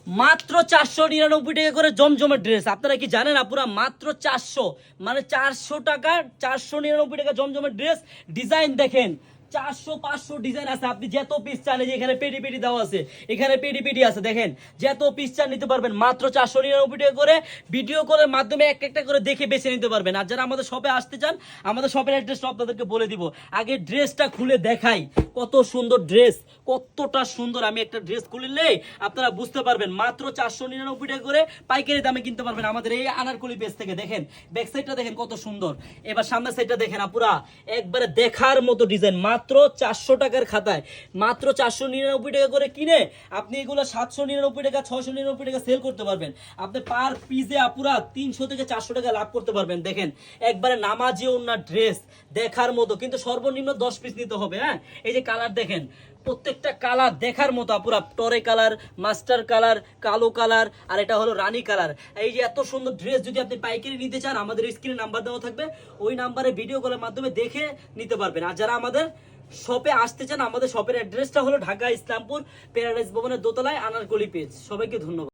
মাত্র 499 টাকা করে জমজমের ড্রেস। আপনারা কি জানেন আপুরা, মাত্র 400, মানে 400 টাকা, 499 টাকা জমজমের ড্রেস। ডিজাইন দেখেন, 400 500 ডিজাইন আছে। আপনি যত পিস চান, এই যে এখানে পেডি পেডি দেওয়া আছে, এখানে পেডি পেডি আছে, দেখেন যত পিস চান নিতে পারবেন মাত্র 499 টাকা করে। ভিডিও কলের মাধ্যমে এক একটা করে দেখে বেছে নিতে পারবেন। আর যারা আমাদের শপে আসতে চান, আমাদের শপের অ্যাড্রেসটা আপনাদেরকে বলে দিব। আগে ড্রেসটা খুলে দেখাই, কত সুন্দর ড্রেস, কতটা সুন্দর। আমি একটা ড্রেস খুললে আপনারা বুঝতে পারবেন। মাত্র 499 টাকা করে পাইকারি দামে কিনতে পারবেন আমাদের এই আনারকলি পেজ থেকে। দেখেন ব্যাক সাইডটা দেখেন কত সুন্দর। এবার সামনের সাইডটা দেখেন আপুরা, একবারে দেখার মতো ডিজাইন। মাত্র 400 টাকার খাতায়, মাত্র 499 টাকা করে কিনে আপনি এগুলো 799 টাকা 699 টাকা সেল করতে পারবেন। আপনি পার পিসে আপুরা 300 থেকে 400 টাকা লাভ করতে পারবেন। দেখেন একবারে নামাজি ওনার ড্রেস, দেখার মতো, কিন্তু সর্বনিম্ন 10 পিস নিতে হবে। হ্যাঁ, এই যে কালার দেখেন, প্রত্যেকটা কালার দেখার মতো আপুরা। টরে কালার, মাস্টার কালার, কালো কালার, আর এটা হলো রানী কালার। এই যে এত সুন্দর ড্রেস যদি আপনি পাইকারি নিতে চান, আমাদের স্ক্রিনে নাম্বার দেওয়া থাকবে, ওই নাম্বারে ভিডিও কলের মাধ্যমে দেখে নিতে পারবেন। আর যারা আমাদের শপে আসতে চান, আমাদের শপের অ্যাড্রেসটা হলো ঢাকা ইসলামপুর প্যারাডাইস ভবনের দোতলায় আনারকলি পেজ। সবাইকে ধন্যবাদ।